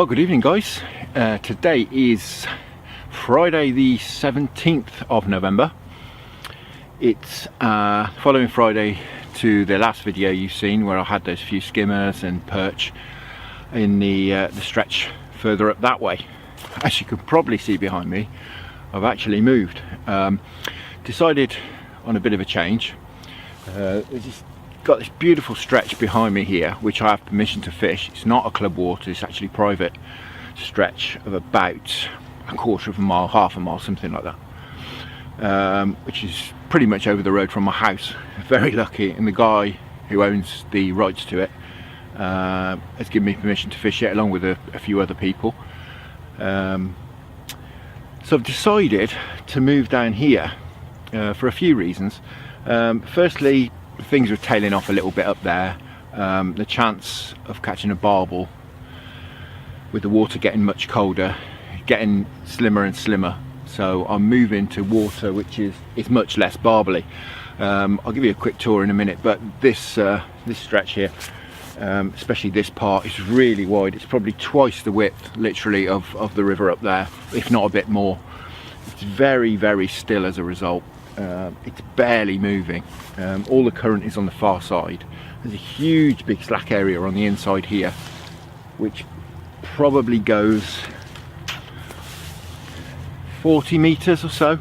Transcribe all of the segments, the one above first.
Well, good evening guys. Today is Friday the 17th of November. It's following Friday to the last video you've seen where I had those few skimmers and perch in the stretch further up that way. As you can probably see behind me, I've actually moved. Decided on a bit of a change. Got this beautiful stretch behind me here which I have permission to fish. It's not a club water, it's actually private stretch of about a quarter of a mile, half a mile, something like that, which is pretty much over the road from my house. Very lucky, and the guy who owns the rights to it has given me permission to fish it along with a few other people. So I've decided to move down here for a few reasons. Firstly, things are tailing off a little bit up there. The chance of catching a barbel with the water getting much colder, getting slimmer and slimmer. So I'm moving to water which is much less barbely. I'll give you a quick tour in a minute, but this stretch here, especially this part, is really wide. It's probably twice the width literally of the river up there, if not a bit more. It's very, very still as a result. It's barely moving. All the current is on the far side. There's a huge big slack area on the inside here which probably goes 40 meters or so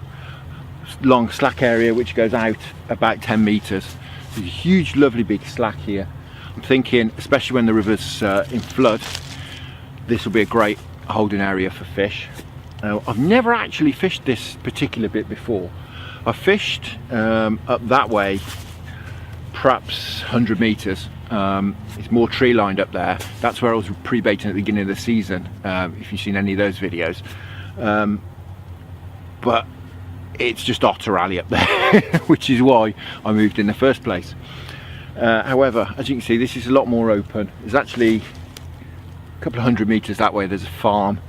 long, slack area which goes out about 10 meters. There's a huge lovely big slack here. I'm thinking, especially when the river's in flood, this will be a great holding area for fish. I've never actually fished this particular bit before. I fished up that way, perhaps 100 meters. It's more tree lined up there. That's where I was pre-baiting at the beginning of the season, if you've seen any of those videos. But it's just otter alley up there, which is why I moved in the first place. However, as you can see, this is a lot more open. There's actually a couple of 100 meters that way, there's a farm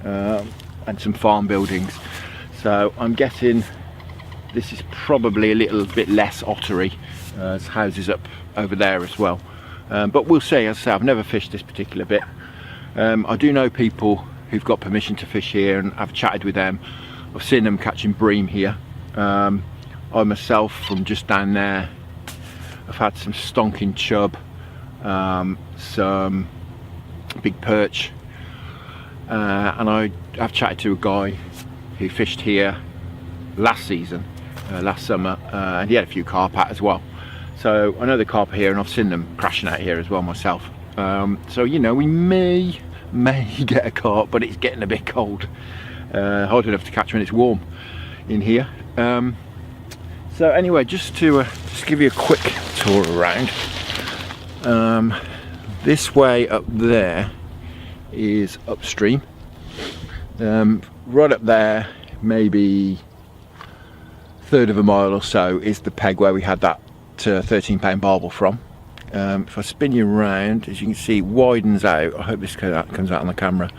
and some farm buildings. So I'm guessing this is probably a little bit less ottery. There's houses up over there as well, but we'll see. As I say, I've never fished this particular bit. I do know people who've got permission to fish here, and I've chatted with them. I've seen them catching bream here. I myself, from just down there, I've had some stonking chub, some big perch, and I've chatted to a guy who fished here last season, last summer, and he had a few carp out as well. So I know the carp are here, and I've seen them crashing out here as well myself. So you know, we may get a carp, but it's getting a bit cold. Hard enough to catch when it's warm in here. So anyway, just to give you a quick tour around. This way up there is upstream. Right up there, maybe third of a mile or so, is the peg where we had that 13-pound barbel from. If I spin you around, as you can see, it widens out. I hope this comes out on the camera.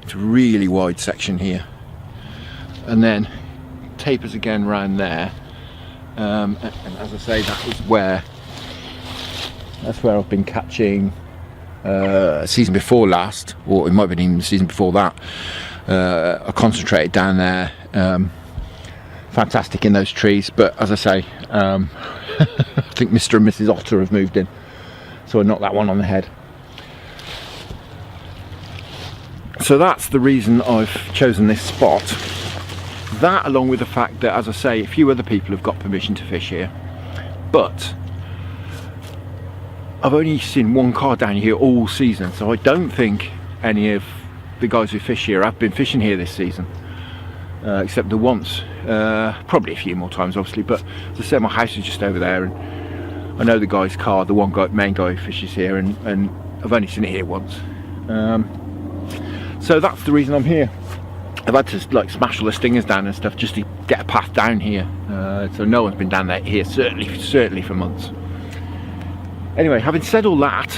It's a really wide section here, and then tapers again round there. And as I say, that's where I've been catching season before last, or it might have been even the season before that. I concentrated down there. Fantastic in those trees, but as I say, I think Mr. and Mrs. Otter have moved in, so I knocked that one on the head. So that's the reason I've chosen this spot. That, along with the fact that, as I say, a few other people have got permission to fish here, but I've only seen one car down here all season, so I don't think any of the guys who fish here have been fishing here this season, except the once. Probably a few more times obviously, but as I said, my house is just over there, and I know the guy's car, the main guy who fishes here, and I've only seen it here once. So that's the reason I'm here. I've had to like smash all the stingers down and stuff just to get a path down here, so no one's been down there here certainly for months. Anyway, having said all that,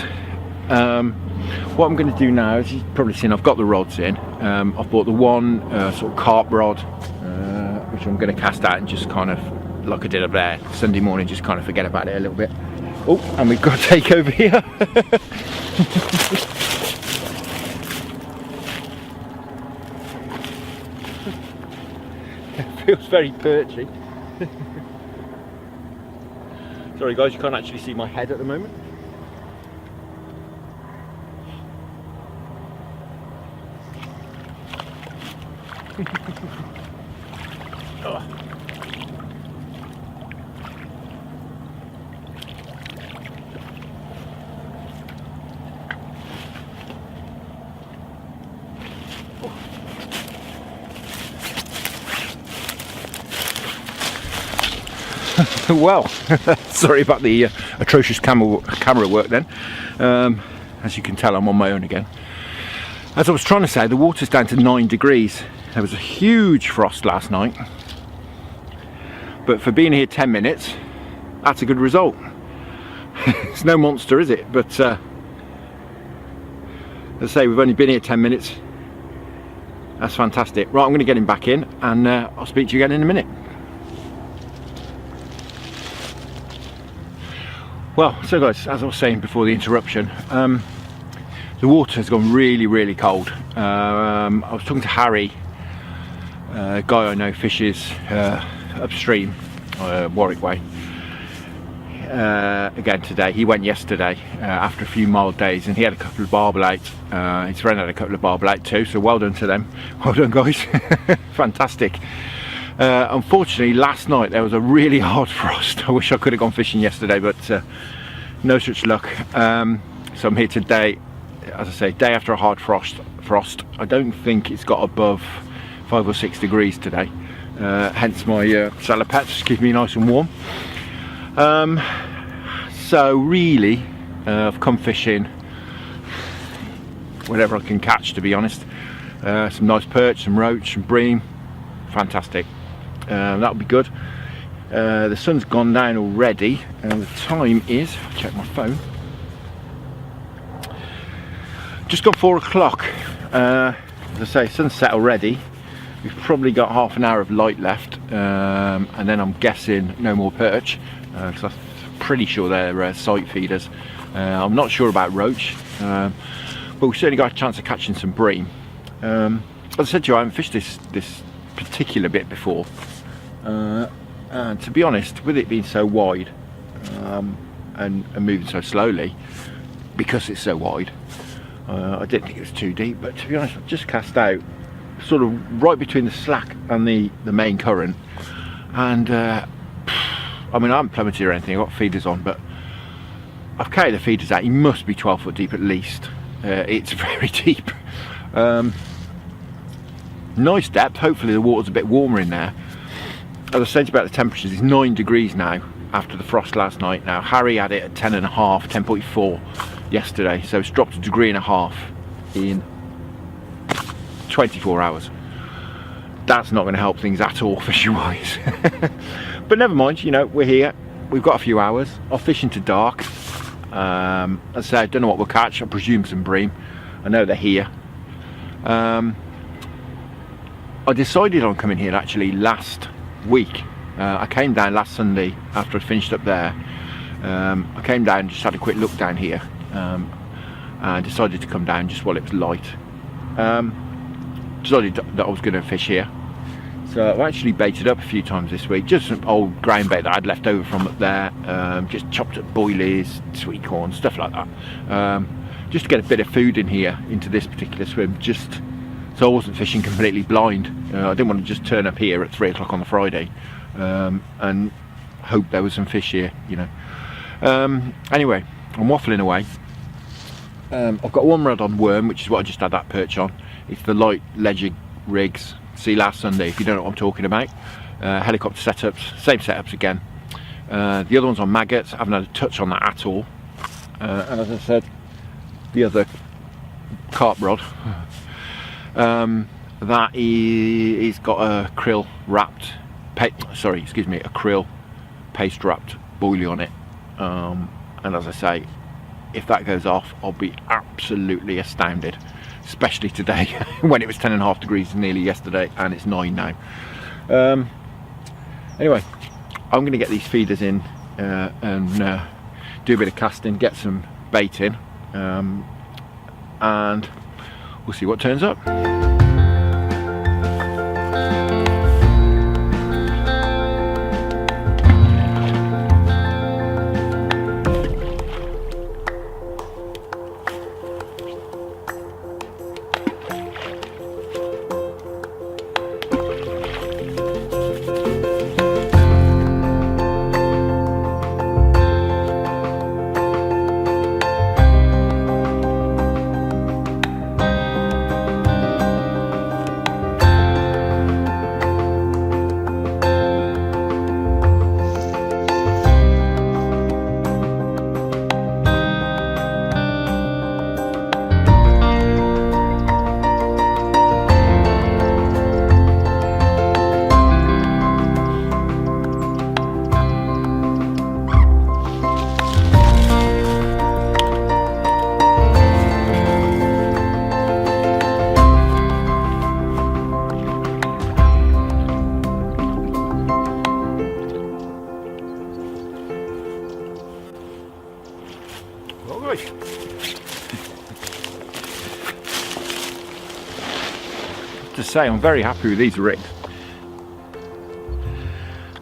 what I'm going to do now, as you've probably seen, I've got the rods in. I've bought the one sort of carp rod, which I'm going to cast out and just kind of, like I did up there Sunday morning, just kind of forget about it a little bit. Oh, and we've got a take over here. It feels very perchy. Sorry guys, you can't actually see my head at the moment. Oh. Well, sorry about the atrocious camera work then. As you can tell, I'm on my own again. As I was trying to say, the water's down to 9 degrees. There was a huge frost last night, but for being here 10 minutes, that's a good result. It's no monster, is it? But as I say, we've only been here 10 minutes. That's fantastic. Right, I'm going to get him back in, and I'll speak to you again in a minute. Well, so guys, as I was saying before the interruption, the water has gone really cold. I was talking to Harry, a guy I know fishes upstream, Warwick way, again today. He went yesterday after a few mild days, and he had a couple of barbel out. His friend had a couple of barbel out too, so well done to them. Well done guys. Fantastic. Unfortunately last night there was a really hard frost. I wish I could have gone fishing yesterday, but no such luck. So I'm here today, as I say, day after a hard frost. I don't think it's got above 5 or 6 degrees today, hence my salad pets keep me nice and warm. So really I've come fishing whatever I can catch, to be honest. Some nice perch, some roach, some bream. Fantastic. That'll be good. The sun's gone down already, and the time is, I'll check my phone, just gone 4 o'clock. As I say, sun's set already. We've probably got half an hour of light left, and then I'm guessing no more perch, because I'm pretty sure they're sight feeders. I'm not sure about roach, but we've certainly got a chance of catching some bream. As I said to you, I haven't fished this particular bit before, and to be honest, with it being so wide and moving so slowly, because it's so wide, I didn't think it was too deep. But to be honest, I've just cast out sort of right between the slack and the main current, and I mean, I haven't plummeted or anything, I've got feeders on, but I've carried the feeders out. He must be 12 foot deep at least. It's very deep. Nice depth. Hopefully the water's a bit warmer in there. As I said about the temperatures, it's 9 degrees now after the frost last night. Now Harry had it at 10.5, 10.4 yesterday, so it's dropped 1.5 degrees in 24 hours. That's not going to help things at all fishing wise. But never mind, you know, we're here, we've got a few hours. I'll fish into dark. As I say, I don't know what we'll catch. I presume some bream. I know they're here. I decided on coming here actually last week. I came down last Sunday after I finished up there. I came down and just had a quick look down here, and decided to come down just while it was light. Decided that I was going to fish here, so I've actually baited up a few times this week, just some old ground bait that I'd left over from up there, just chopped up boilies, sweet corn, stuff like that, just to get a bit of food in here into this particular swim, just so I wasn't fishing completely blind. I didn't want to just turn up here at 3 o'clock on the Friday and hope there was some fish here, you know. Anyway, I'm waffling away. I've got one rod on worm, which is what I just had that perch on. It's the light ledger rigs. See last Sunday, if you don't know what I'm talking about. Helicopter setups, same setups again. The other one's on maggots. I haven't had a touch on that at all. And as I said, the other carp rod, that is got a krill wrapped, a krill paste wrapped boilie on it. And as I say, if that goes off, I'll be absolutely astounded, especially today when it was 10.5 degrees nearly yesterday, and it's 9 now. Anyway, I'm going to get these feeders in and do a bit of casting, get some bait in, and we'll see what turns up. say, I'm very happy with these rigs.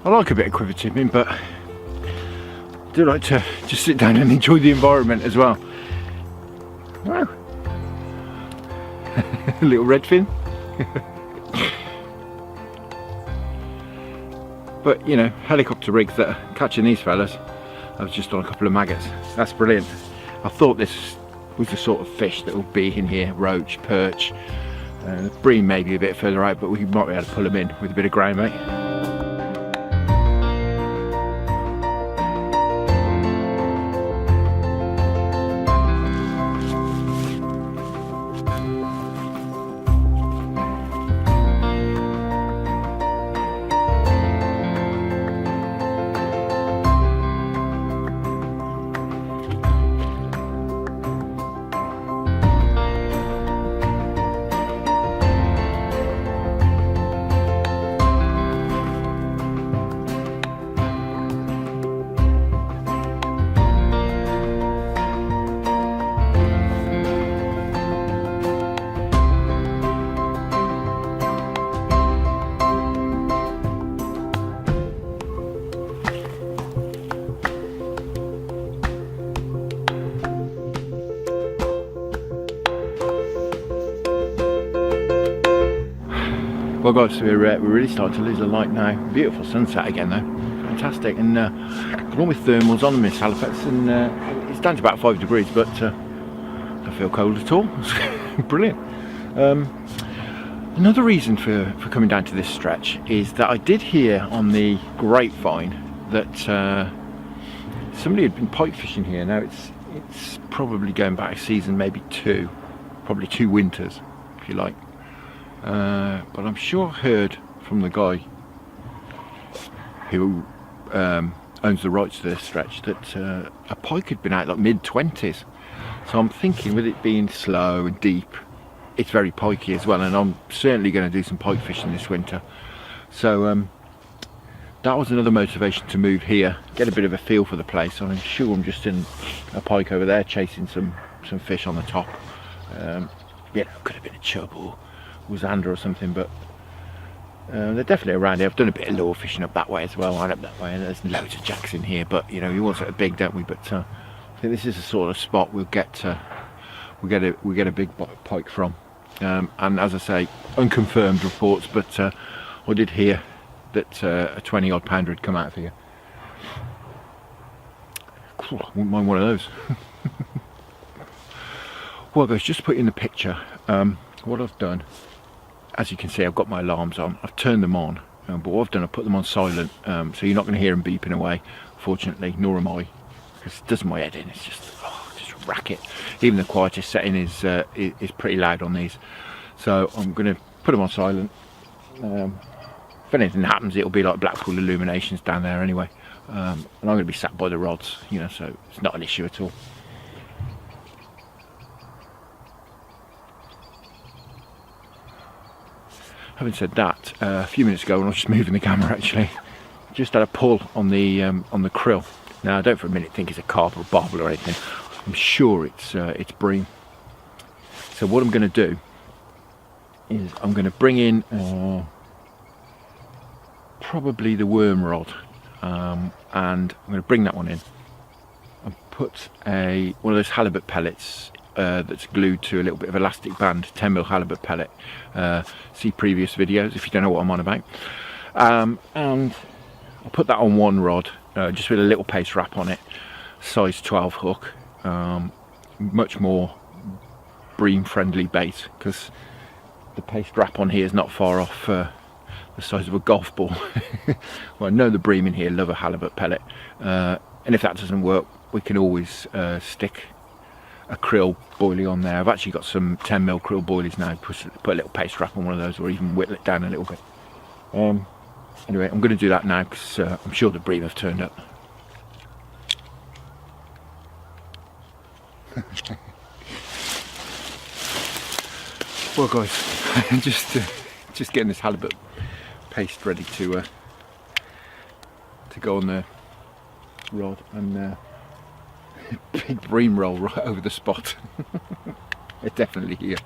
I like a bit of quiver tipping, but I do like to just sit down and enjoy the environment as well. Wow. A little redfin. But you know, helicopter rigs that are catching these fellas, I was just on a couple of maggots. That's brilliant. I thought this was the sort of fish that will be in here, roach, perch, bream maybe a bit further out, but we might be able to pull them in with a bit of ground bait. Well guys, we're really starting to lose the light now. Beautiful sunset again though, fantastic, and got all my thermals on my salopettes, and it's down to about 5 degrees, but I don't feel cold at all. It's brilliant. Another reason for coming down to this stretch is that I did hear on the grapevine that somebody had been pike fishing here. Now it's probably going back a season, maybe probably two winters if you like. But I'm sure I heard from the guy who owns the rights to this stretch that a pike had been out like mid-20s. So I'm thinking, with it being slow and deep, it's very pikey as well, and I'm certainly going to do some pike fishing this winter. So that was another motivation to move here, get a bit of a feel for the place. I'm sure I'm just in a pike over there chasing some fish on the top. You know, could have been a chub or Zander or something, but they're definitely around here. I've done a bit of lure fishing up that way as well, and up that way, and there's loads of jacks in here, but you know, we want something big, don't we? But I think this is the sort of spot we'll get a big pike from, and as I say, unconfirmed reports, but I did hear that a 20 odd pounder had come out of here. Cool, I wouldn't mind one of those. Well guys, just to put in the picture, what I've done, as you can see, I've got my alarms on. I've turned them on, but what I've done, I've put them on silent, so you're not going to hear them beeping away, fortunately, nor am I, because it does my head in. It's just racket. Even the quietest setting is pretty loud on these, so I'm going to put them on silent. If anything happens, it'll be like Blackpool illuminations down there anyway, and I'm going to be sat by the rods, you know, so it's not an issue at all. Having said that, a few minutes ago when I was just moving the camera, actually, just had a pull on the krill. Now I don't for a minute think it's a carp or a barbel or anything. I'm sure it's bream. So what I'm going to do is I'm going to bring in probably the worm rod, and I'm going to bring that one in and put one of those halibut pellets that's glued to a little bit of elastic band, 10mm halibut pellet. See previous videos if you don't know what I'm on about. And I'll put that on one rod, just with a little paste wrap on it, size 12 hook. Much more bream friendly bait, because the paste wrap on here is not far off the size of a golf ball. Well, I know the bream in here love a halibut pellet, and if that doesn't work, we can always stick a krill boilie on there. I've actually got some 10mm krill boilies now. Put a little paste wrap on one of those, or even whittle it down a little bit. Anyway, I'm going to do that now, because I'm sure the bream have turned up. Well guys, just getting this halibut paste ready to go on the rod, and big bream roll right over the spot. They're definitely here.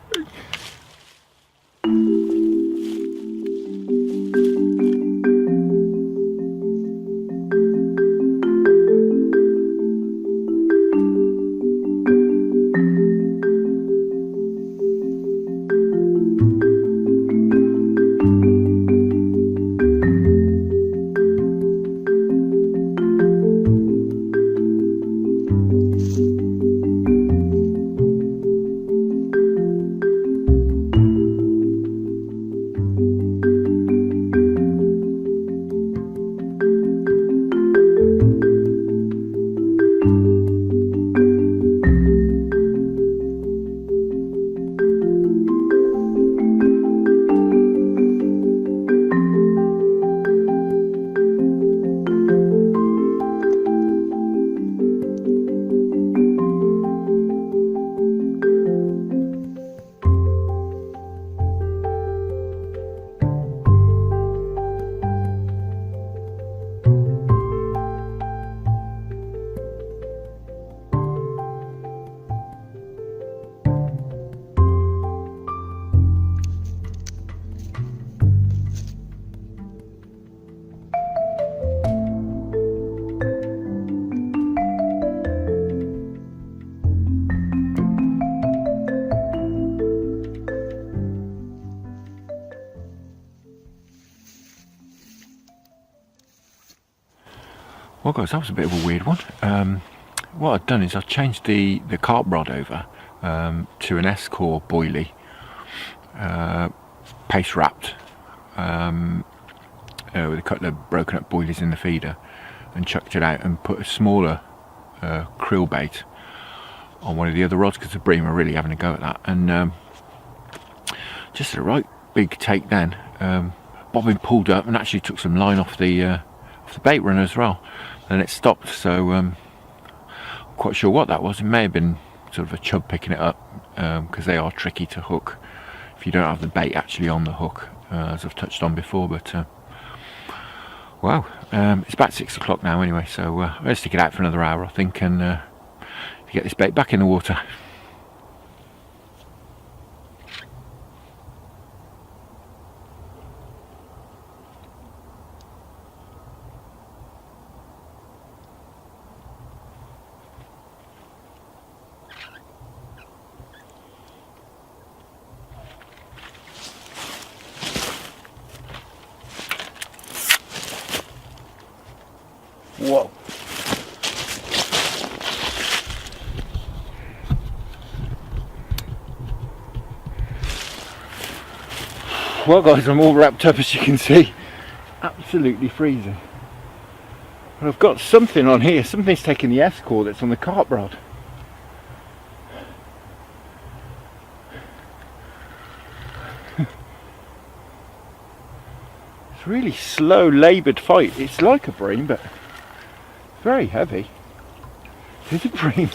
Well guys, that was a bit of a weird one. What I've done is I've changed the carp rod over to an S-core boilie, paste wrapped, with a couple of broken up boilies in the feeder, and chucked it out and put a smaller krill bait on one of the other rods, because the Bream are really having a go at that. And just a right big take then, bobbin pulled up and actually took some line off the bait runner as well, and it stopped. So I'm quite sure what that was. It may have been sort of a chub picking it up, because they are tricky to hook if you don't have the bait actually on the hook, as I've touched on before. But wow, it's about 6 o'clock now anyway, so I'm going to stick it out for another hour, I think, and get this bait back in the water. Whoa. Well guys, I'm all wrapped up, as you can see. Absolutely freezing. But I've got something on here. Something's taking the S-core that's on the carp rod. It's a really slow, laboured fight. It's like a Bream, but very heavy. It's a Bream.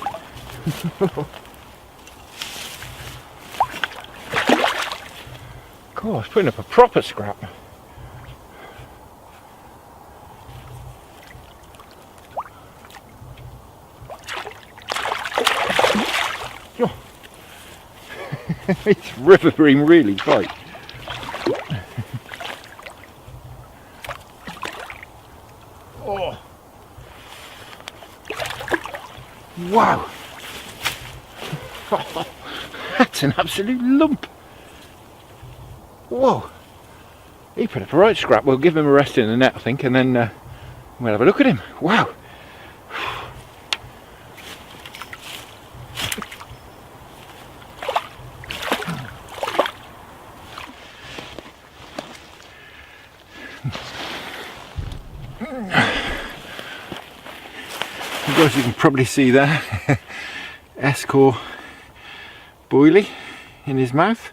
God, it's putting up a proper scrap. Oh. It's river Bream really tight. Oh. Wow. That's an absolute lump. Whoa. He put up a right scrap. We'll give him a rest in the net, I think, and then we'll have a look at him. Wow. As you can probably see there, S-core boilie in his mouth.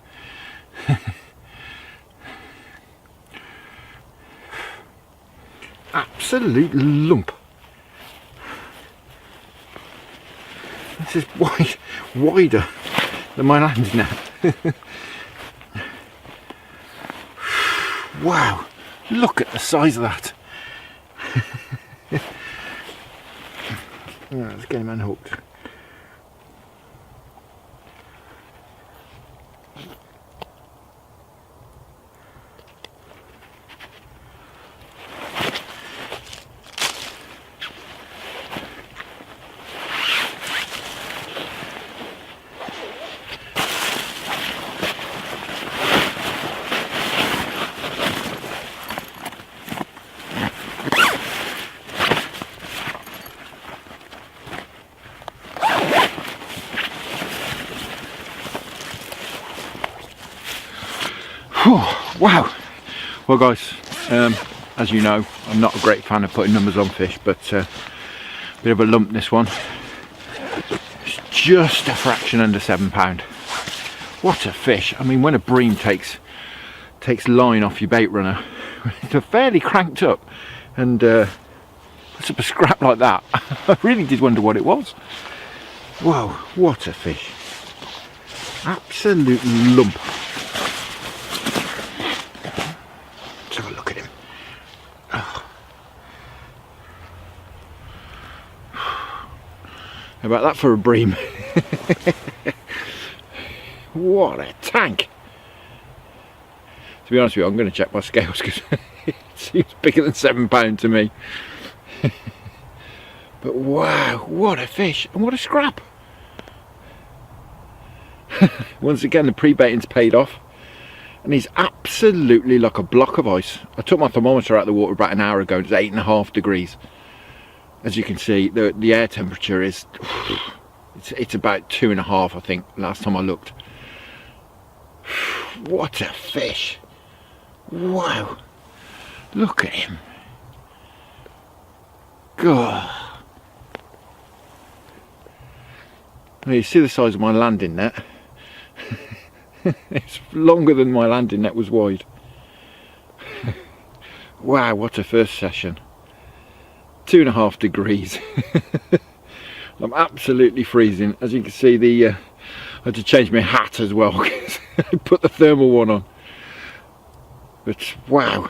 Absolute lump. This is wider than my hand now. Wow, look at the size of that. Right, let's get him unhooked. Wow. Well guys, as you know, I'm not a great fan of putting numbers on fish, but bit of a lump this one. It's just a fraction under £7. What a fish. I mean, when a Bream takes line off your bait runner, they're fairly cranked up, and puts up a scrap like that. I really did wonder what it was. Wow, what a fish. Absolute lump. Let's have a look at him. Oh. How about that for a Bream? What a tank. To be honest with you, I'm going to check my scales because it seems bigger than £7 to me. But wow, what a fish, and what a scrap. Once again, the pre-baiting's paid off, and he's absolutely like a block of ice. I took my thermometer out of the water about an hour ago, and it's 8.5 degrees. As you can see, the air temperature is it's about 2.5, I think, last time I looked. What a fish! Wow, look at him. God, now you see the size of my landing net. It's longer than my landing net was wide. Wow, what a first session. 2.5 degrees. I'm absolutely freezing. As you can see, I had to change my hat as well because I put the thermal one on. But wow,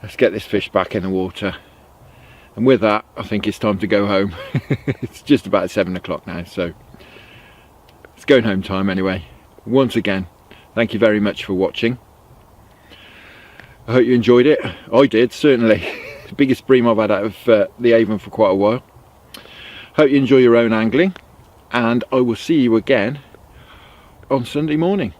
let's get this fish back in the water. And with that, I think it's time to go home. It's just about 7 o'clock now, so it's going home time anyway. Once again, thank you very much for watching. I hope you enjoyed it. I did, certainly. The biggest bream I've had out of the Avon for quite a while. Hope you enjoy your own angling, and I will see you again on Sunday morning.